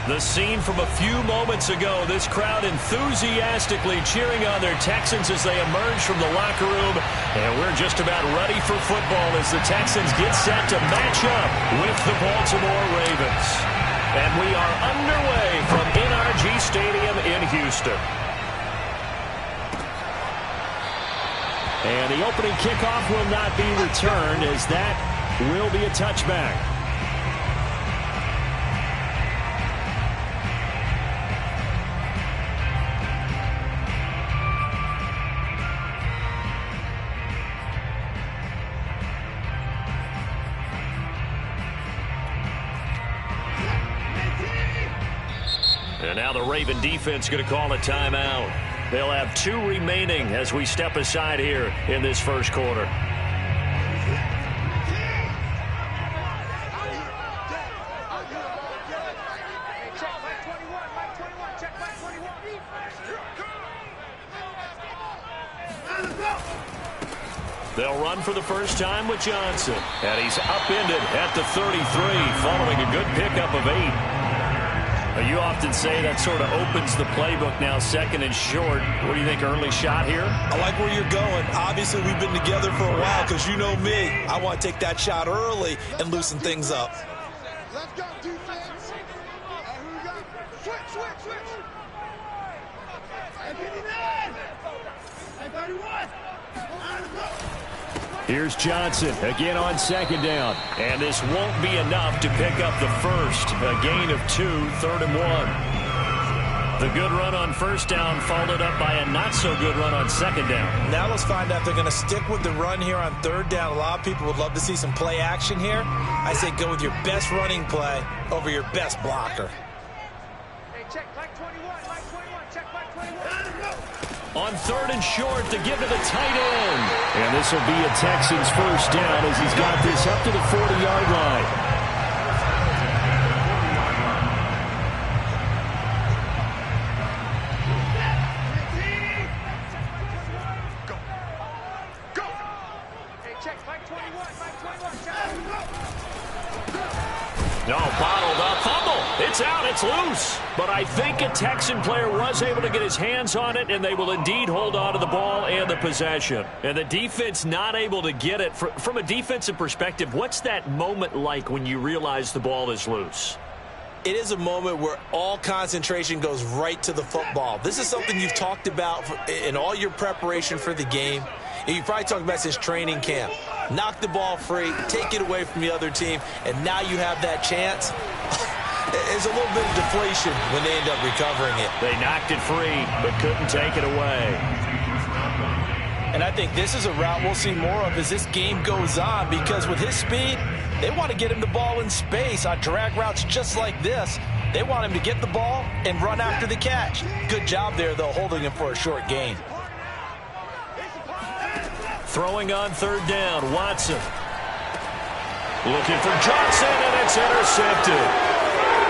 The scene from a few moments ago, this crowd enthusiastically cheering on their Texans as they emerge from the locker room. And we're just about ready for football as the Texans get set to match up with the Baltimore Ravens. And we are underway from NRG Stadium in Houston. And the opening kickoff will not be returned, as that will be a touchback. And now the Raven defense going to call a timeout. They'll have 2 remaining as we step aside here in this first quarter. They'll run for the first time with Johnson. And he's upended at the 33 following a good pickup of 8. You often say that sort of opens the playbook now, second and short. What do you think, early shot here? I like where you're going. Obviously, we've been together for a while because you know me. I want to take that shot early and loosen things up. Let's go, defense. Who we got? Switch. Hey, 59. Hey, 31. Here's Johnson again on second down. And this won't be enough to pick up the first. A gain of 2, 3rd and 1. The good run on first down followed up by a not-so-good run on second down. Now let's find out if they're going to stick with the run here on 3rd down. A lot of people would love to see some play action here. I say go with your best running play over your best blocker. Hey, check Mike 21. Check Mike 21. On 3rd and short, to give to the tight end. And this will be a Texans first down as he's got this up to the 40-yard line. No, bottled up, fumble. It's out, it's loose. But I think a Texan player was able to get his hands on it, and they will indeed hold on to the ball and the possession. And the defense not able to get it. From a defensive perspective, what's that moment like when you realize the ball is loose? It is a moment where all concentration goes right to the football. This is something you've talked about in all your preparation for the game. And you probably talked about since training camp. Knock the ball free, take it away from the other team, and now you have that chance. There's a little bit of deflation when they end up recovering it. They knocked it free, but couldn't take it away. And I think this is a route we'll see more of as this game goes on, because with his speed, they want to get him the ball in space on drag routes just like this. They want him to get the ball and run after the catch. Good job there, though, holding him for a short gain. Throwing on 3rd down, Watson. Looking for Johnson, and it's intercepted.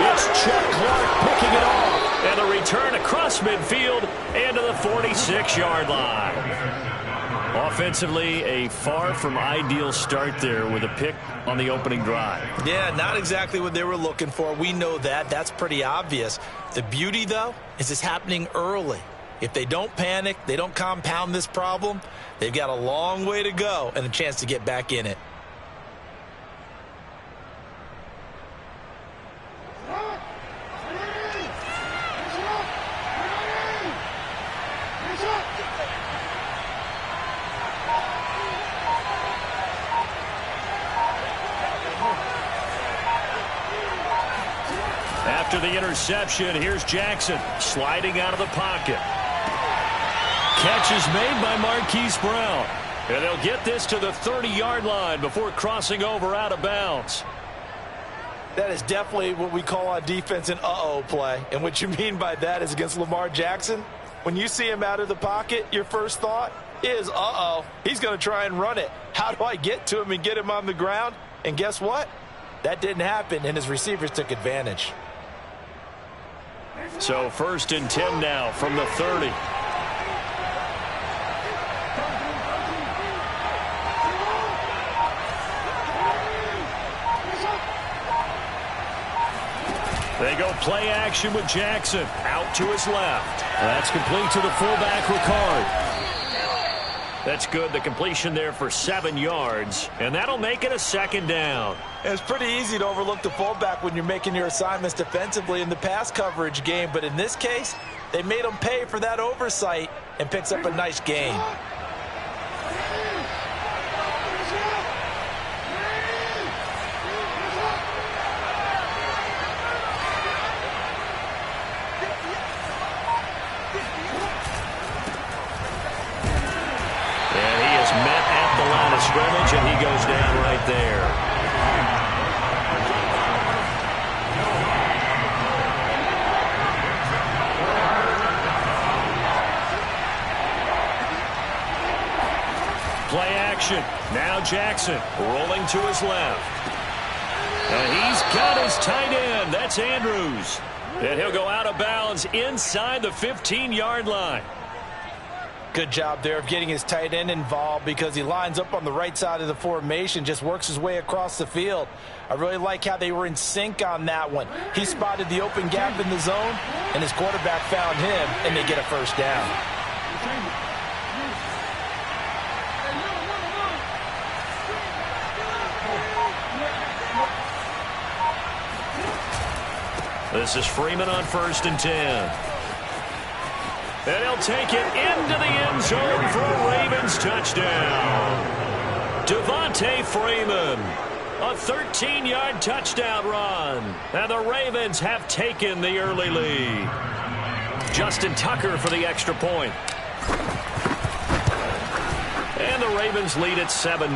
It's Chuck Clark picking it off. And a return across midfield and to the 46-yard line. Offensively, a far from ideal start there with a pick on the opening drive. Yeah, not exactly what they were looking for. We know that. That's pretty obvious. The beauty, though, is it's happening early. If they don't panic, they don't compound this problem, they've got a long way to go and a chance to get back in it. After the interception, here's Jackson sliding out of the pocket. Catch is made by Marquise Brown. And they'll get this to the 30-yard line before crossing over out of bounds. That is definitely what we call on defense an uh-oh play. And what you mean by that is against Lamar Jackson, when you see him out of the pocket, your first thought is, uh-oh, he's going to try and run it. How do I get to him and get him on the ground? And guess what? That didn't happen, and his receivers took advantage. So 1st and 10 now from the 30. They go play action with Jackson. Out to his left. That's complete to the fullback, Ricard. That's good. The completion there for 7 yards. And that'll make it a second down. It's pretty easy to overlook the fullback when you're making your assignments defensively in the pass coverage game. But in this case, they made him pay for that oversight and picks up a nice gain. Scrimmage, and he goes down right there. Play action. Now Jackson rolling to his left. And he's got his tight end. That's Andrews. And he'll go out of bounds inside the 15-yard line. Good job there of getting his tight end involved because he lines up on the right side of the formation, just works his way across the field. I really like how they were in sync on that one. He spotted the open gap in the zone, and his quarterback found him, and they get a first down. This is Freeman on 1st and 10. And he'll take it into the end zone for a Ravens touchdown. Devontae Freeman, a 13-yard touchdown run. And the Ravens have taken the early lead. Justin Tucker for the extra point. And the Ravens lead at 7-0.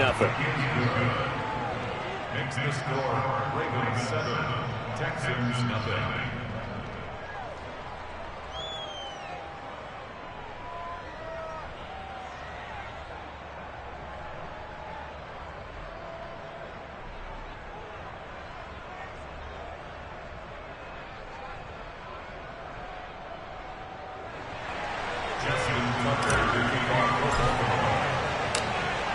Makes the score Ravens 7, Texans nothing.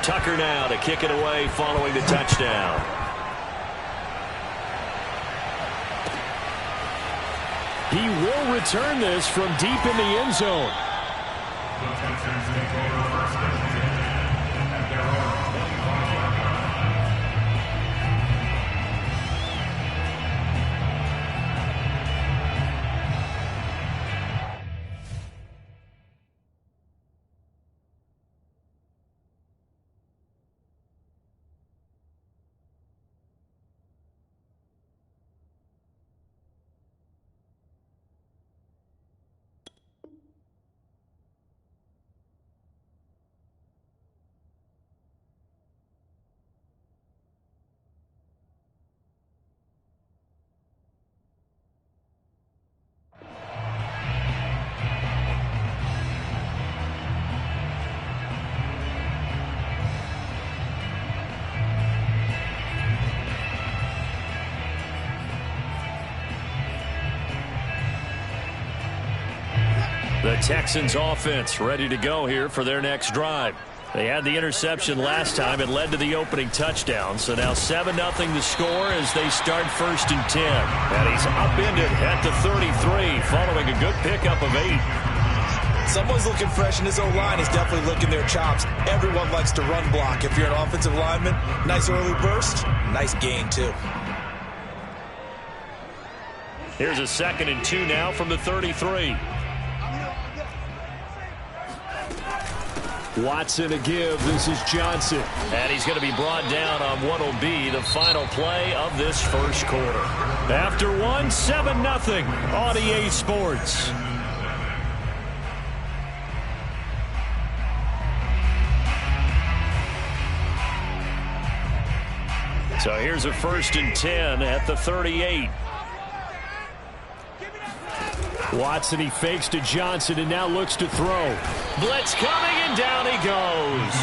Tucker now to kick it away following the touchdown. He will return this from deep in the end zone. The Texans take over 1st and 10 at their own 25-yard line. The Texans offense ready to go here for their next drive. They had the interception last time. It led to the opening touchdown. So now 7-0 the score as they start 1st and 10. And he's upended at the 33 following a good pickup of 8. Someone's looking fresh, and this O-line is definitely licking their chops. Everyone likes to run block. If you're an offensive lineman, nice early burst, nice gain too. Here's a 2nd and 2 now from the 33. Watson a give. This is Johnson. And he's going to be brought down on what will be the final play of this first quarter. After 7-0 on EA Sports. So here's a 1st and 10 at the 38. Watson, he fakes to Johnson and now looks to throw. Blitz coming and down he goes.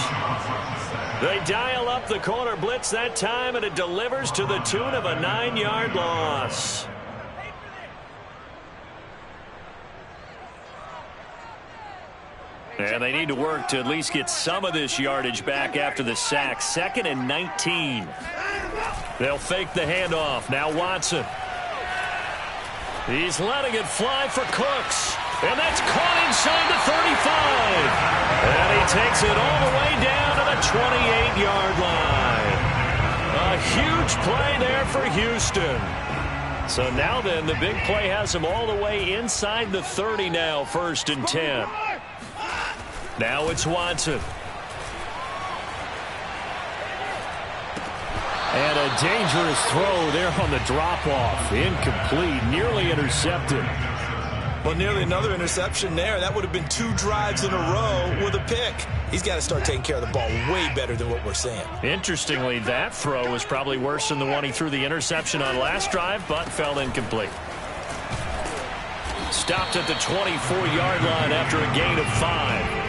They dial up the corner blitz that time and it delivers to the tune of a 9-yard loss. And they need to work to at least get some of this yardage back after the sack. 2nd and 19. They'll fake the handoff. Now Watson. He's letting it fly for Cooks. And that's caught inside the 35. And he takes it all the way down to the 28-yard line. A huge play there for Houston. So now then, the big play has him all the way inside the 30 now, 1st and 10. Now it's Watson. And a dangerous throw there on the drop-off. Incomplete, nearly intercepted. Well, nearly another interception there. That would have been 2 drives in a row with a pick. He's got to start taking care of the ball way better than what we're seeing. Interestingly, that throw was probably worse than the one he threw the interception on last drive, but fell incomplete. Stopped at the 24-yard line after a gain of 5.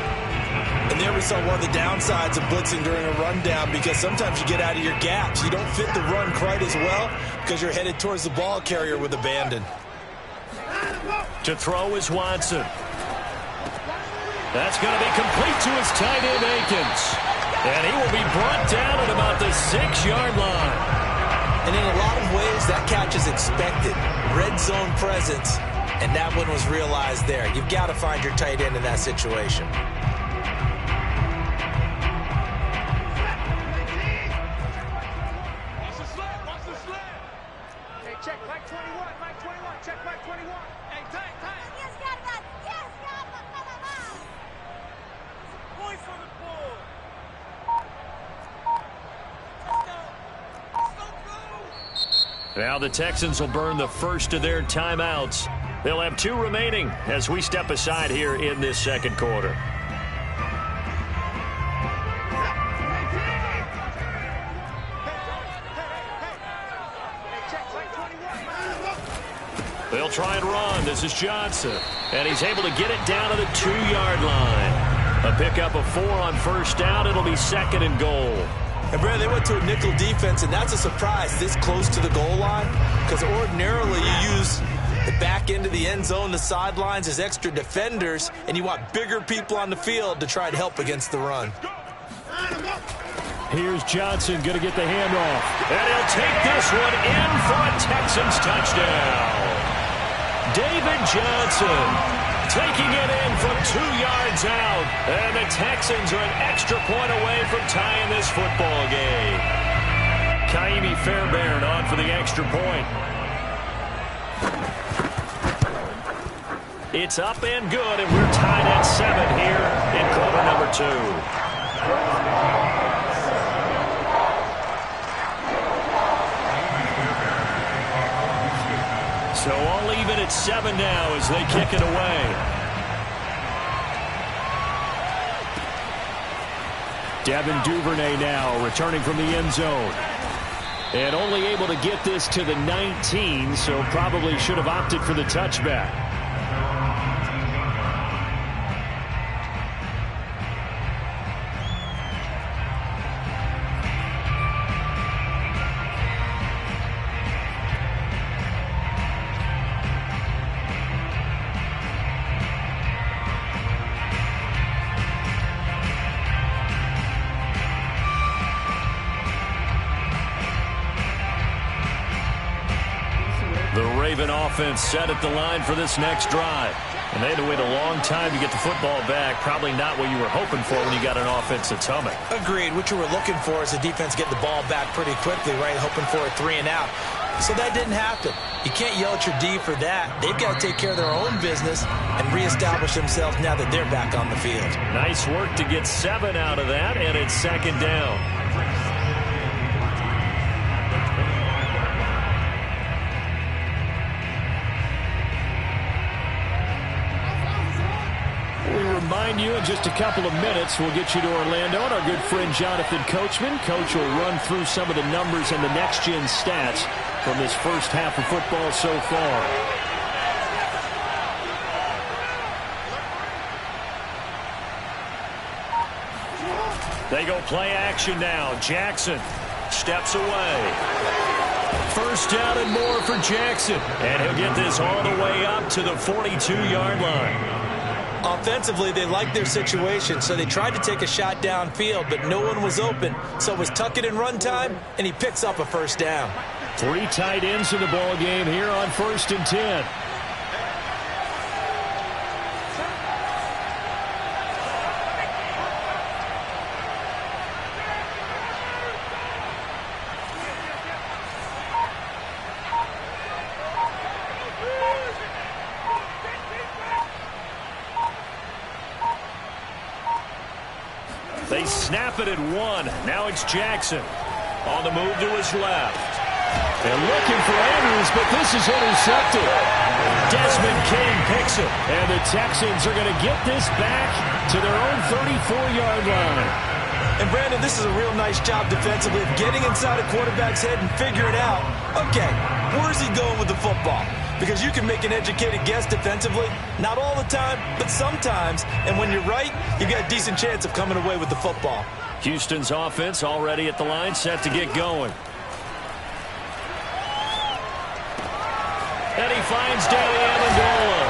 And there we saw one of the downsides of blitzing during a rundown, because sometimes you get out of your gaps. You don't fit the run quite as well because you're headed towards the ball carrier with abandon. To throw is Watson. That's going to be complete to his tight end, Akins. And he will be brought down at about the 6-yard line. And in a lot of ways, that catch is expected. Red zone presence, and that one was realized there. You've got to find your tight end in that situation. Now the Texans will burn the first of their timeouts. They'll have 2 remaining as we step aside here in this second quarter. They'll try and run. This is Johnson. And he's able to get it down to the 2-yard line. A pickup of 4 on 1st down. It'll be 2nd and goal. And Brad, they went to a nickel defense, and that's a surprise this close to the goal line, because ordinarily you use the back end of the end zone, the sidelines as extra defenders, and you want bigger people on the field to try to help against the run. Here's Johnson going to get the handoff. And he'll take this one in for a Texans touchdown. David Johnson taking it in from 2 yards out. And the Texans are an extra point away from tying this football game. Kaimi Fairbairn on for the extra point. It's up and good, and we're tied at 7 here in quarter number 2. So all even at 7 now as they kick it away. Devin Duvernay now returning from the end zone. And only able to get this to the 19, so probably should have opted for the touchback. Offense set at the line for this next drive. And they had to wait a long time to get the football back. Probably not what you were hoping for when you got an offense that's humming. Agreed. What you were looking for is the defense get the ball back pretty quickly, right? Hoping for a 3 and out. So that didn't happen. You can't yell at your D for that. They've got to take care of their own business and reestablish themselves now that they're back on the field. Nice work to get 7 out of that, and it's 2nd down. Remind you in just a couple of minutes, we'll get you to Orlando and our good friend Jonathan Coachman. Coach will run through some of the numbers and the next-gen stats from this first half of football so far. They go play action now. Jackson steps away. 1st down and more for Jackson. And he'll get this all the way up to the 42-yard line. Offensively, they liked their situation, so they tried to take a shot downfield, but no one was open. So it was tuck it and run time, and he picks up a 1st down. 3 tight ends in the ball game here on 1st and 10. They snap it at 1. Now it's Jackson on the move to his left. They're looking for Andrews, but this is intercepted. Desmond King picks it, and the Texans are going to get this back to their own 34-yard line. And, Brandon, this is a real nice job defensively of getting inside a quarterback's head and figuring out, okay, where's he going with the football? Because you can make an educated guess defensively, not all the time, but sometimes. And when you're right, you've got a decent chance of coming away with the football. Houston's offense already at the line, set to get going. And he finds Danny Amendola.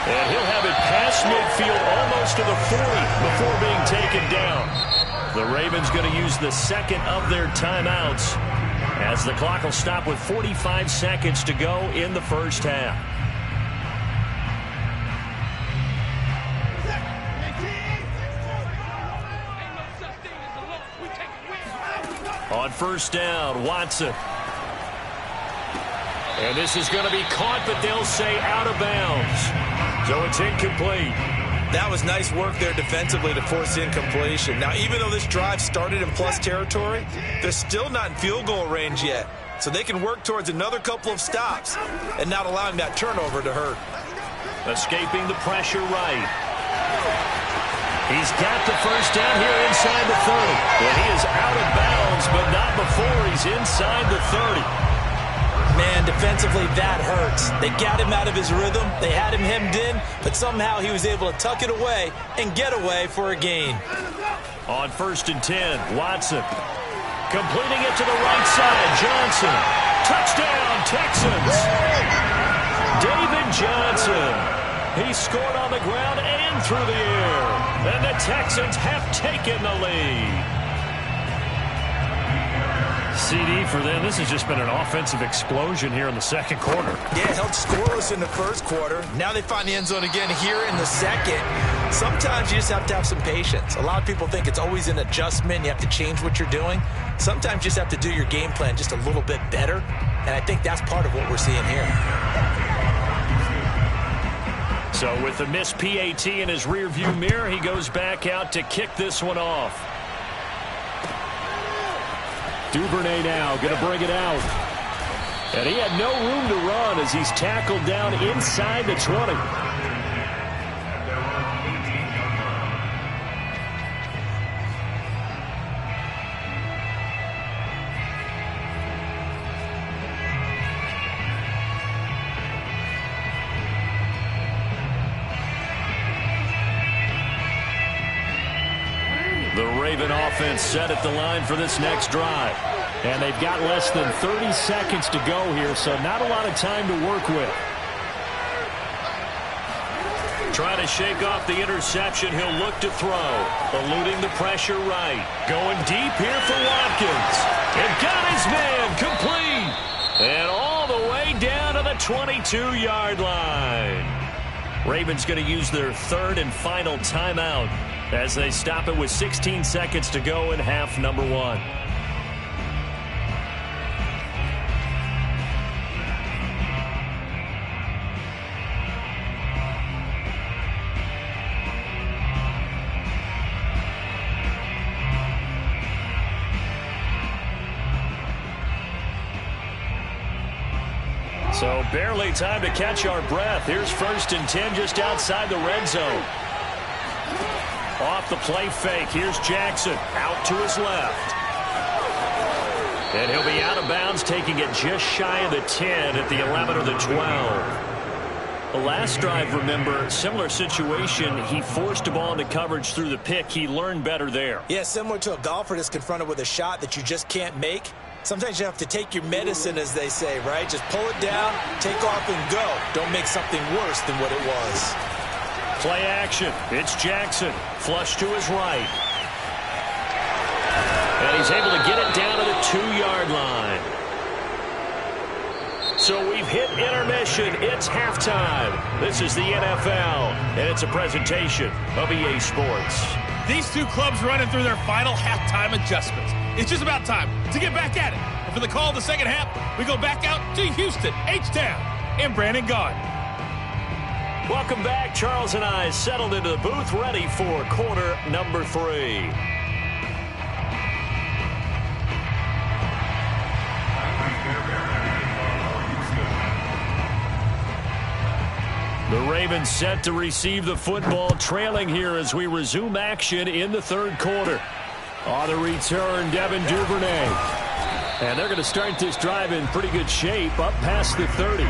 And he'll have it past midfield almost to the 40 before being taken down. The Ravens going to use the second of their timeouts as the clock will stop with 45 seconds to go in the first half. On first down, Watson. And this is going to be caught, but they'll say out of bounds. So it's incomplete. That was nice work there defensively to force incompletion. Now, even though this drive started in plus territory, they're still not in field goal range yet. So they can work towards another couple of stops and not allowing that turnover to hurt. Escaping the pressure right. He's got the first down here inside the 30. And he is out of bounds, but not before he's inside the 30. Man, defensively, that hurts. They got him out of his rhythm. They had him hemmed in, but somehow he was able to tuck it away and get away for a gain. On first and 10, Watson. Completing it to the right side, Johnson. Touchdown, Texans. David Johnson. He scored on the ground and through the air. And the Texans have taken the lead. CD for them. This has just been an offensive explosion here in the second quarter. Yeah, held scoreless in the first quarter. Now they find the end zone again here in the second. Sometimes you just have to have some patience. A lot of people think it's always an adjustment. You have to change what you're doing. Sometimes you just have to do your game plan just a little bit better. And I think that's part of what we're seeing here. So with the missed PAT in his rearview mirror, he goes back out to kick this one off. Duvernay now going to bring it out. And he had no room to run as he's tackled down inside the 20. The Raven offense set at the line for this next drive. And they've got less than 30 seconds to go here, so not a lot of time to work with. Trying to shake off the interception. He'll look to throw. Eluding the pressure right. Going deep here for Watkins. And got his man complete. And all the way down to the 22-yard line. Ravens going to use their third and final timeout as they stop it with 16 seconds to go in half number one. So barely time to catch our breath. Here's first and 10 just outside the red zone. Off the play fake. Here's Jackson out to his left. And he'll be out of bounds, taking it just shy of the 10 at the 11 or the 12. The last drive, remember, similar situation. He forced a ball into coverage through the pick. He learned better there. Yeah, similar to a golfer that's confronted with a shot that you just can't make. Sometimes you have to take your medicine, as they say, right? Just pull it down, take off, and go. Don't make something worse than what it was. Play action. It's Jackson. Flush to his right. And he's able to get it down to the 2-yard line. So we've hit intermission. It's halftime. This is the NFL, and it's a presentation of EA Sports. These two clubs running through their final halftime adjustments. It's just about time to get back at it. And for the call of the second half, we go back out to Houston, H-Town, and Brandon Gaudin. Welcome back. Charles and I settled into the booth, ready for quarter number 3. The Ravens set to receive the football, trailing here as we resume action in the third quarter. On the return, Devin Duvernay. And they're going to start this drive in pretty good shape, up past the 30.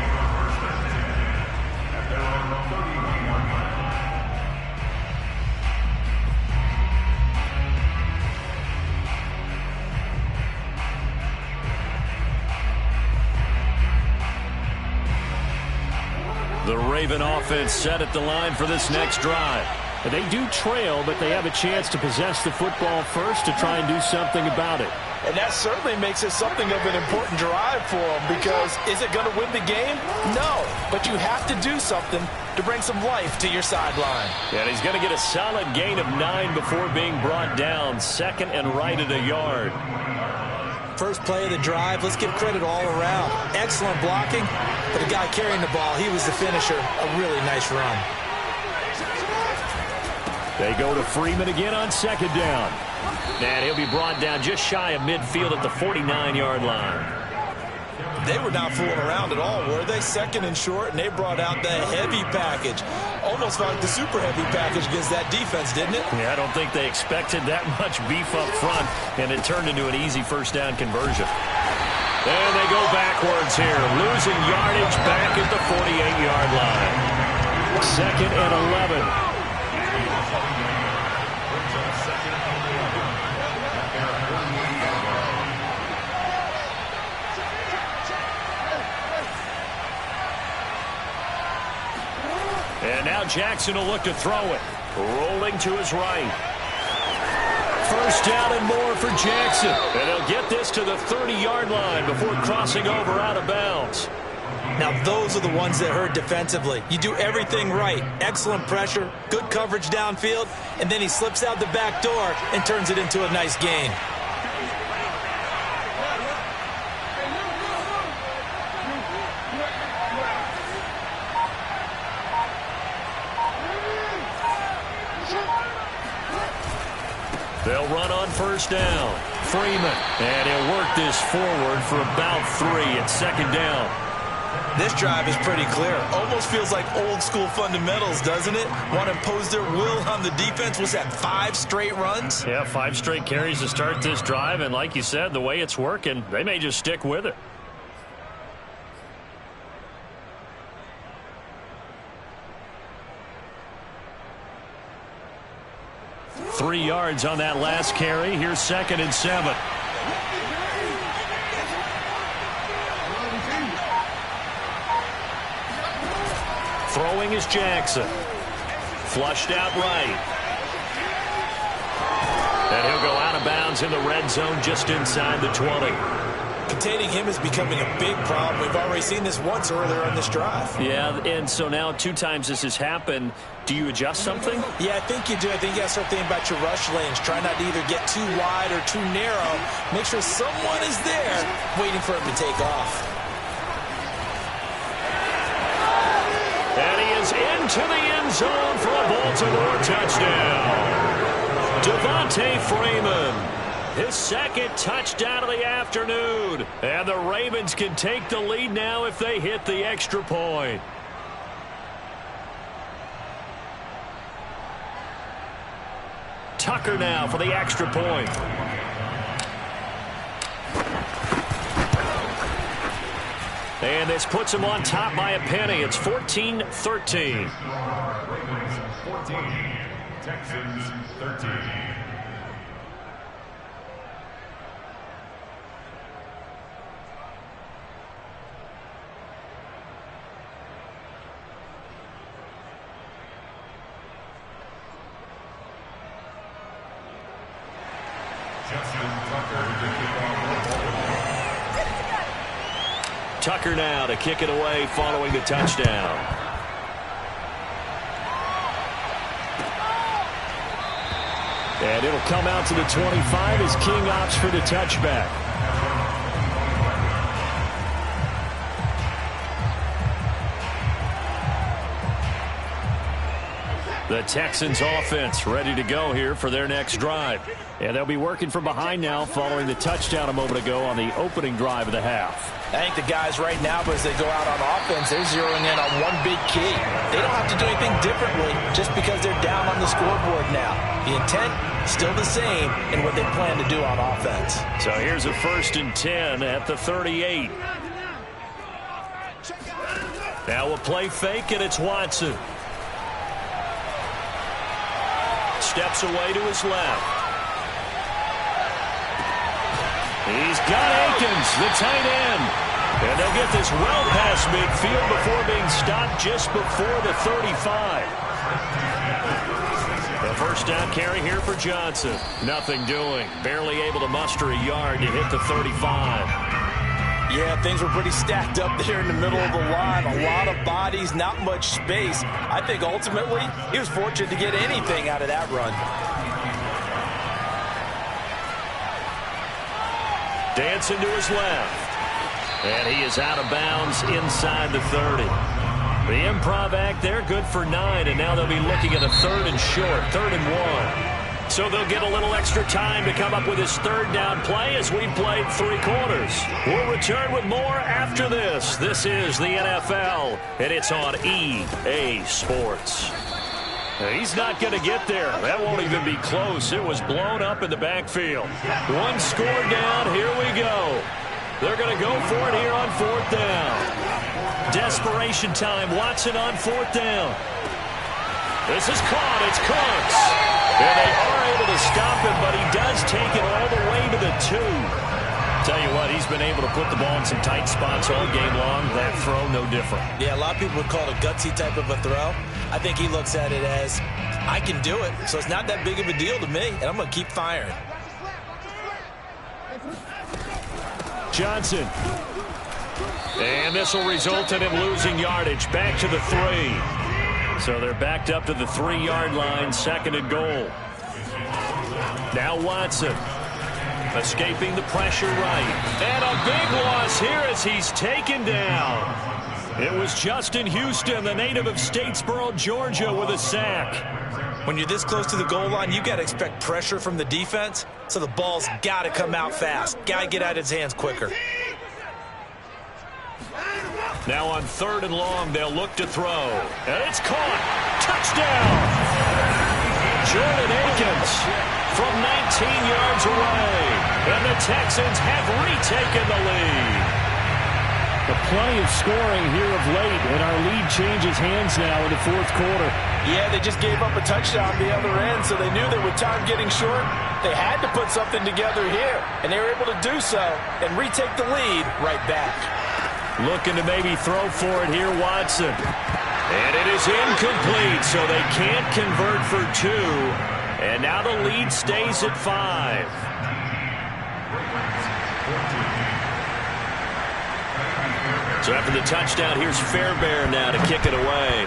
The Raven offense set at the line for this next drive. They do trail, but they have a chance to possess the football first to try and do something about it. And that certainly makes it something of an important drive for them, because is it going to win the game? No, but you have to do something to bring some life to your sideline. And he's going to get a solid gain of 9 before being brought down, second and right at a yard. First play of the drive, let's give credit all around. Excellent blocking, but the guy carrying the ball, he was the finisher. A really nice run. They go to Freeman again on second down. And he'll be brought down just shy of midfield at the 49-yard line. They were not fooling around at all, were they? Second and short, and they brought out the heavy package. Almost like the super heavy package against that defense, didn't it? Yeah, I don't think they expected that much beef up front, and it turned into an easy first down conversion. And they go backwards here, losing yardage back at the 48-yard line. Second and 11. And now Jackson will look to throw it. Rolling to his right. First down and more for Jackson. And he'll get this to the 30-yard line before crossing over out of bounds. Now, those are the ones that hurt defensively. You do everything right. Excellent pressure, good coverage downfield, and then he slips out the back door and turns it into a nice gain. They'll run on first down. Freeman. And he'll work this forward for about 3 at second down. This drive is pretty clear. Almost feels like old school fundamentals, doesn't it? Want to impose their will on the defense. Was that 5 straight runs? Yeah, 5 straight carries to start this drive. And like you said, the way it's working, they may just stick with it. Three yards on that last carry. Here's second and 7. Throwing is Jackson. Flushed out right. And he'll go out of bounds in the red zone just inside the 20. Containing him is becoming a big problem. We've already seen this once earlier on this drive. Yeah, and so now 2 times this has happened. Do you adjust something? Yeah, I think you do. I think you got to start thinking about your rush lanes. Try not to either get too wide or too narrow. Make sure someone is there waiting for him to take off. And he is into the end zone for a Baltimore touchdown. Devontae Freeman. His second touchdown of the afternoon. And the Ravens can take the lead now if they hit the extra point. Tucker now for the extra point. And this puts him on top by a penny. It's 14-13. Ravens 14, Texans 13. Tucker now to kick it away following the touchdown. And it'll come out to the 25 as King opts for the touchback. The Texans offense ready to go here for their next drive. And they'll be working from behind now following the touchdown a moment ago on the opening drive of the half. I think the guys right now, as they go out on offense, they're zeroing in on one big key. They don't do anything differently just because they're down on the scoreboard now. The intent, still the same in what they plan to do on offense. So here's a 1st and 10 at the 38. Now a play fake, and it's Watson. Steps away to his left. He's got Akins, the tight end. And they'll get this well past midfield before being stopped just before the 35. The first down carry here for Johnson. Nothing doing. Barely able to muster a yard to hit the 35. Yeah, things were pretty stacked up there in the middle of the line. A lot of bodies, not much space. I think ultimately he was fortunate to get anything out of that run. Dancing to his left. And he is out of bounds inside the 30. The improv act there, good for 9, and now they'll be looking at a 3rd and short, 3rd and 1. So they'll get a little extra time to come up with his 3rd down play as we played 3 quarters. We'll return with more after this. This is the NFL, and it's on EA Sports. He's not going to get there. That won't even be close. It was blown up in the backfield. 1 score down. Here we go. They're going to go for it here on 4th down. Desperation time. Watson on 4th down. This is caught. It's Cooks. And they are able to stop him, but he does take it all the way to the 2. Tell you what, he's been able to put the ball in some tight spots all game long. That throw, no different. Yeah, a lot of people would call it a gutsy type of a throw. I think he looks at it as, I can do it, so it's not that big of a deal to me, and I'm going to keep firing. Johnson. And this will result in him losing yardage. Back to the 3. So they're backed up to the 3-yard line, 2nd and goal. Now Watson. Escaping the pressure right. And a big loss here as he's taken down. It was Justin Houston, the native of Statesboro, Georgia, with a sack. When you're this close to the goal line, you got to expect pressure from the defense, so the ball's got to come out fast. Got to get out of his hands quicker. Now on 3rd and long, they'll look to throw. And it's caught. Touchdown! Jordan Akins from 19 yards away. And the Texans have retaken the lead. Plenty of scoring here of late, and our lead changes hands now in the 4th quarter. Yeah, they just gave up a touchdown the other end, so they knew that with time getting short, they had to put something together here, and they were able to do so and retake the lead right back. Looking to maybe throw for it here, Watson. And it is incomplete, so they can't convert for 2. And now the lead stays at 5. So after the touchdown, here's Fairbairn now to kick it away.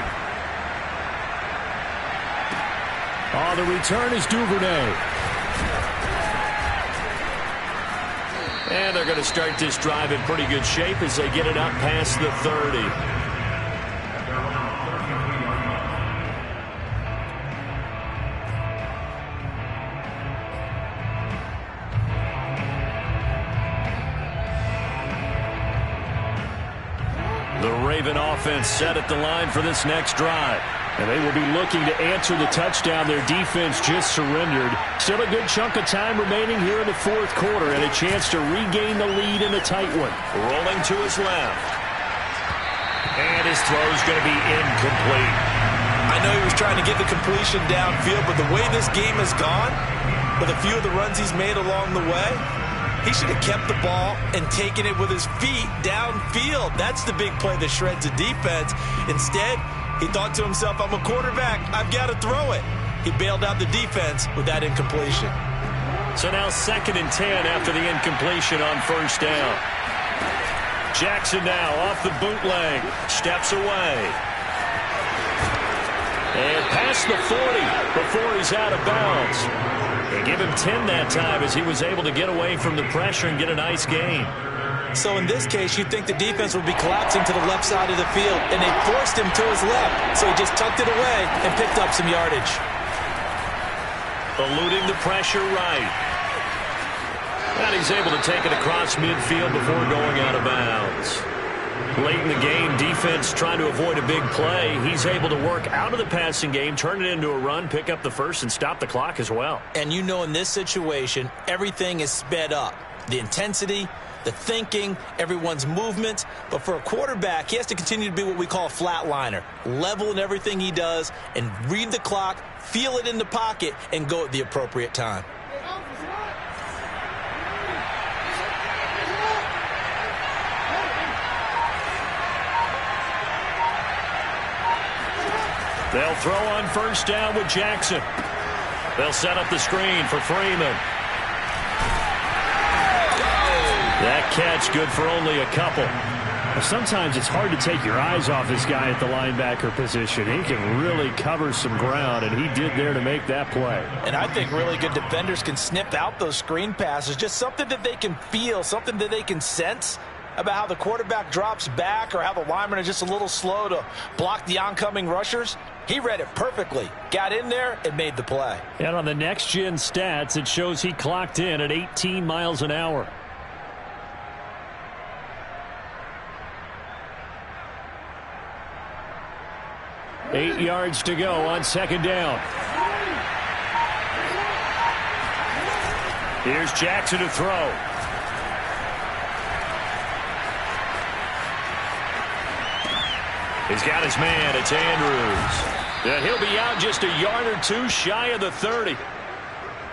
Oh, the return is Duvernay. And they're going to start this drive in pretty good shape as they get it up past the 30. The Raven offense set at the line for this next drive. And they will be looking to answer the touchdown their defense just surrendered. Still a good chunk of time remaining here in the 4th quarter and a chance to regain the lead in a tight one. Rolling to his left. And his throw's going to be incomplete. I know he was trying to get the completion downfield, but the way this game has gone, with a few of the runs he's made along the way, he should have kept the ball and taken it with his feet downfield. That's the big play that shreds the defense. Instead, he thought to himself, I'm a quarterback. I've got to throw it. He bailed out the defense with that incompletion. So now 2nd and 10 after the incompletion on 1st down. Jackson now off the bootleg. Steps away. And past the 40 before he's out of bounds. They give him 10 that time as he was able to get away from the pressure and get a nice gain. So in this case, you'd think the defense would be collapsing to the left side of the field, and they forced him to his left. So he just tucked it away and picked up some yardage. Eluding the pressure right. And he's able to take it across midfield before going out of bounds. Late in the game, defense trying to avoid a big play. He's able to work out of the passing game, turn it into a run, pick up the first, and stop the clock as well. And you know in this situation, everything is sped up. The intensity, the thinking, everyone's movement. But for a quarterback, he has to continue to be what we call a flatliner. Level in everything he does and read the clock, feel it in the pocket, and go at the appropriate time. They'll throw on first down with Jackson. They'll set up the screen for Freeman. That catch good for only a couple. Sometimes it's hard to take your eyes off this guy at the linebacker position. He can really cover some ground, and he did there to make that play. And I think really good defenders can snip out those screen passes, just something that they can feel, something that they can sense about how the quarterback drops back or how the linemen are just a little slow to block the oncoming rushers. He read it perfectly, got in there, and made the play. And on the next-gen stats, it shows he clocked in at 18 miles an hour. Eight yards to go on second down. Here's Jackson to throw. He's got his man. It's Andrews. And he'll be out just a yard or two shy of the 30.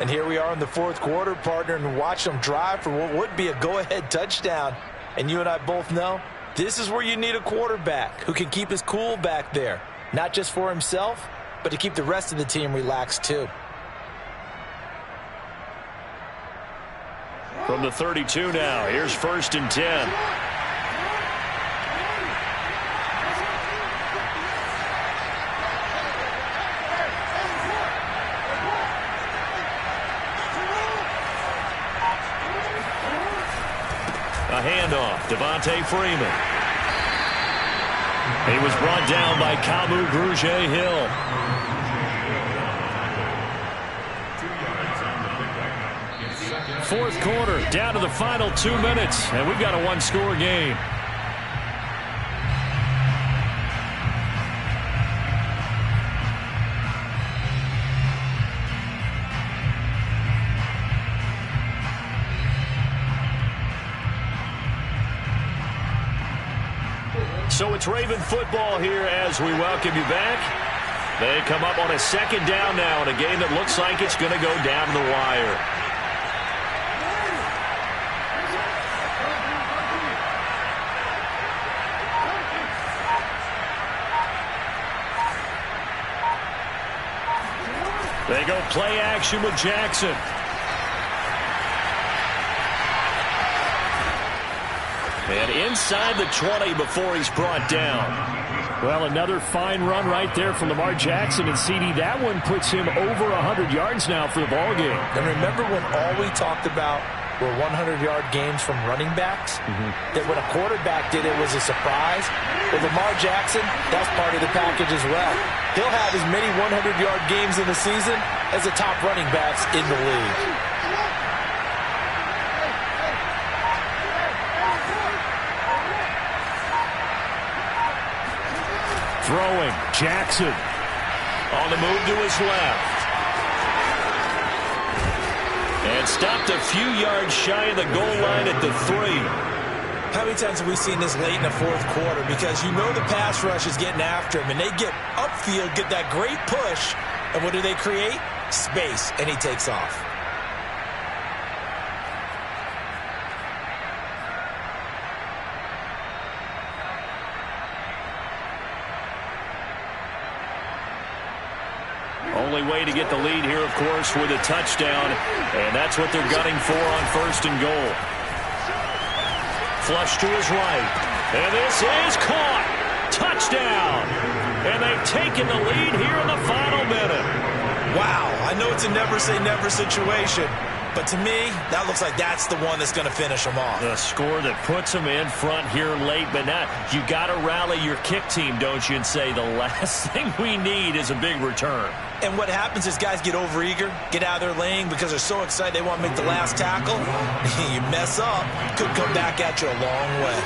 And here we are in the fourth quarter, partner, and watch them drive for what would be a go-ahead touchdown. And you and I both know this is where you need a quarterback who can keep his cool back there. Not just for himself, but to keep the rest of the team relaxed too. From the 32 now, here's first and 10. A handoff, Devontae Freeman. He was brought down by Kamu Grugier-Hill. Fourth quarter, down to the final 2 minutes, and we've got a one-score game. So it's Raven football here as we welcome you back. They come up on a second down now in a game that looks like it's going to go down the wire. They go play action with Jackson. And inside the 20 before he's brought down. Well, another fine run right there from Lamar Jackson. And CD, that one puts him over 100 yards now for the ball game. And remember when all we talked about were 100-yard games from running backs? That when a quarterback did it was a surprise? With Lamar Jackson, that's part of the package as well. He'll have as many 100-yard games in the season as the top running backs in the league. Throwing, Jackson. On the move to his left. And stopped a few yards shy of the goal line at the 3. How many times have we seen this late in the fourth quarter? Because you know the pass rush is getting after him, and they get upfield, get that great push, and what do they create? Space, and he takes off. Only way to get the lead here, of course, with a touchdown, and that's what they're gunning for on first and goal. Flush to his right, and this is caught. Touchdown! And they've taken the lead here in the final minute. Wow, I know it's a never-say-never situation, but to me, that looks like that's the one that's going to finish them off. The score that puts them in front here late, but now you got to rally your kick team, don't you, and say the last thing we need is a big return. And what happens is guys get overeager, get out of their lane because they're so excited they want to make the last tackle. You mess up, could come back at you a long way.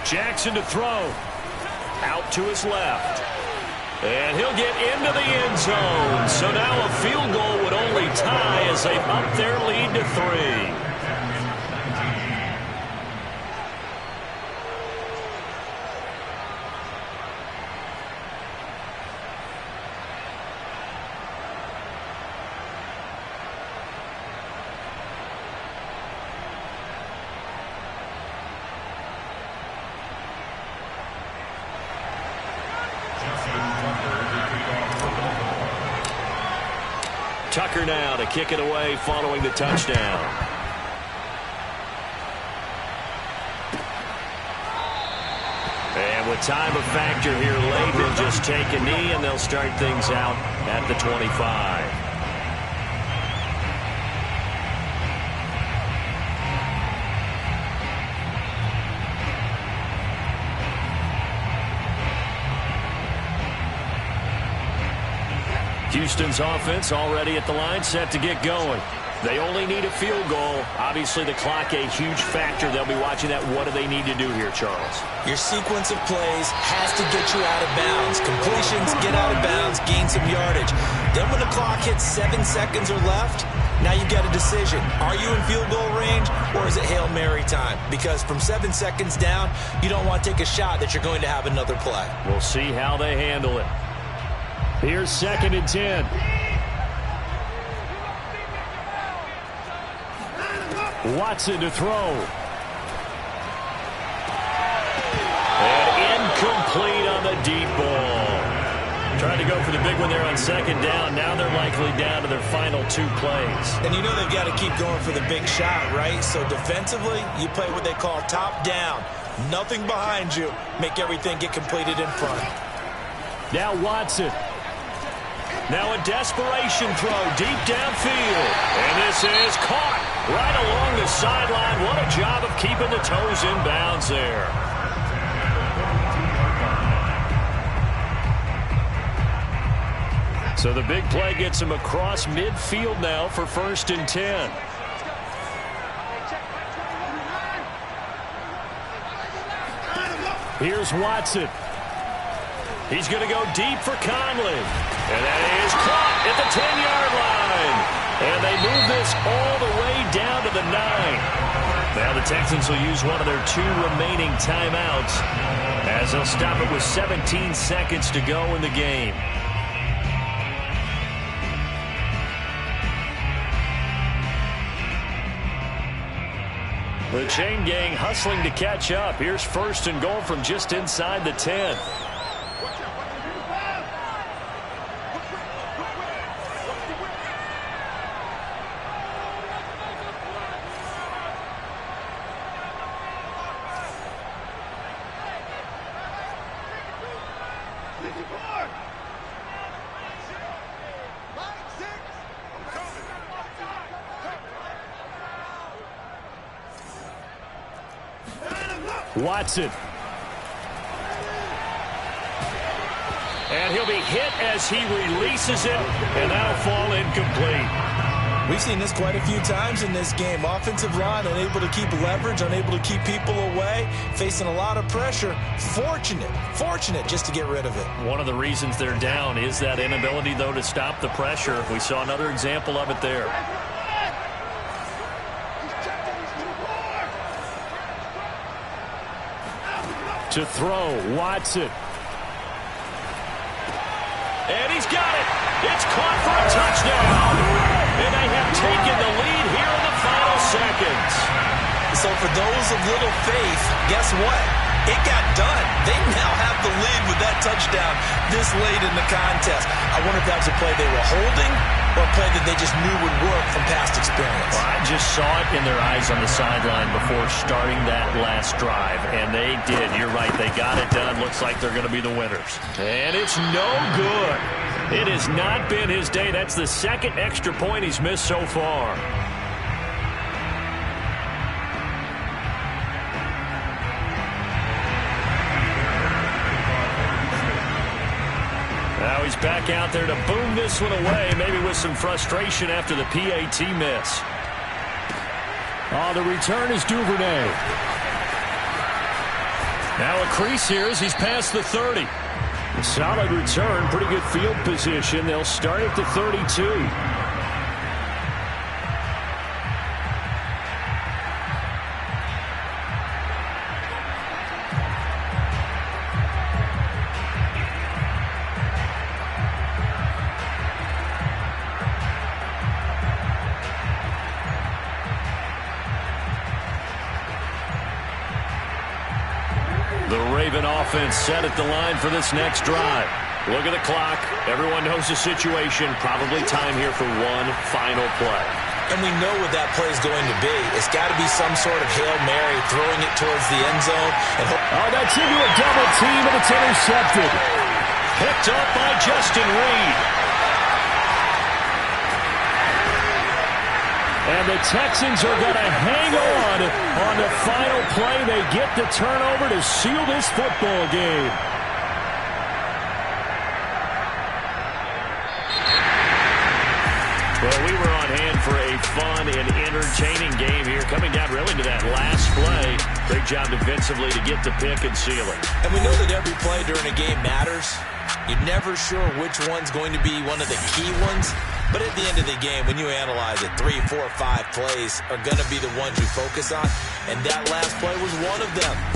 Jackson to throw. Out to his left. And he'll get into the end zone. So now a field goal would only tie as they've upped their lead to 3. Tucker now to kick it away following the touchdown. And with time a factor here late, they'll just take a knee and they'll start things out at the 25. Houston's offense already at the line, set to get going. They only need a field goal. Obviously, the clock a huge factor. They'll be watching that. What do they need to do here, Charles? Your sequence of plays has to get you out of bounds. Completions, get out of bounds, gain some yardage. Then when the clock hits 7 seconds or left, now you've got a decision. Are you in field goal range or is it Hail Mary time? Because from 7 seconds down, you don't want to take a shot that you're going to have another play. We'll see how they handle it. Here's 2nd and 10. Watson to throw. And incomplete on the deep ball. Trying to go for the big one there on 2nd down. Now they're likely down to their final 2 plays. And you know they've got to keep going for the big shot, right? So defensively, you play what they call top down. Nothing behind you. Make everything get completed in front. Now Watson. Now a desperation throw deep downfield. And this is caught right along the sideline. What a job of keeping the toes in bounds there. So the big play gets him across midfield now for 1st and 10. Here's Watson. He's going to go deep for Conley. And that is caught at the 10-yard line. And they move this all the way down to the 9. Now the Texans will use one of their 2 remaining timeouts as they'll stop it with 17 seconds to go in the game. The chain gang hustling to catch up. Here's 1st and goal from just inside the 10. Watson. And he'll be hit as he releases it, and that'll fall incomplete. We've seen this quite a few times in this game. Offensive line unable to keep leverage, unable to keep people away, facing a lot of pressure. Fortunate just to get rid of it. One of the reasons they're down is that inability, though, to stop the pressure. We saw another example of it there. To throw, Watson. And he's got it. It's caught for a touchdown. And they have taken the lead here in the final seconds. So for those of little faith, guess what? It got done. They now have the lead with that touchdown this late in the contest. I wonder if that was a play they were holding or a play that they just knew would work from past experience. Well, I just saw it in their eyes on the sideline before starting that last drive, and they did. You're right. They got it done. Looks like they're going to be the winners. And it's no good. It has not been his day. That's the 2nd extra point he's missed so far. Now he's back out there to boom this one away, maybe with some frustration after the PAT miss. Oh, the return is Duvernay. Now a crease here as he's past the 30. Solid return, pretty good field position. They'll start at the 32. The Raven offense set at the line for this next drive. Look at the clock. Everyone knows the situation. Probably time here for one final play. And we know what that play is going to be. It's got to be some sort of Hail Mary, throwing it towards the end zone. And oh, that's into a double team, and it's intercepted. Picked up by Justin Reed. And the Texans are going to hang on the final play. They get the turnover to seal this football game. Well, we were on hand for a fun and entertaining game here. Coming down really to that last play. Great job defensively to get the pick and seal it. And we know that every play during a game matters. You're never sure which one's going to be one of the key ones. But at the end of the game, when you analyze it, 3, 4, 5 plays are going to be the ones you focus on. And that last play was one of them.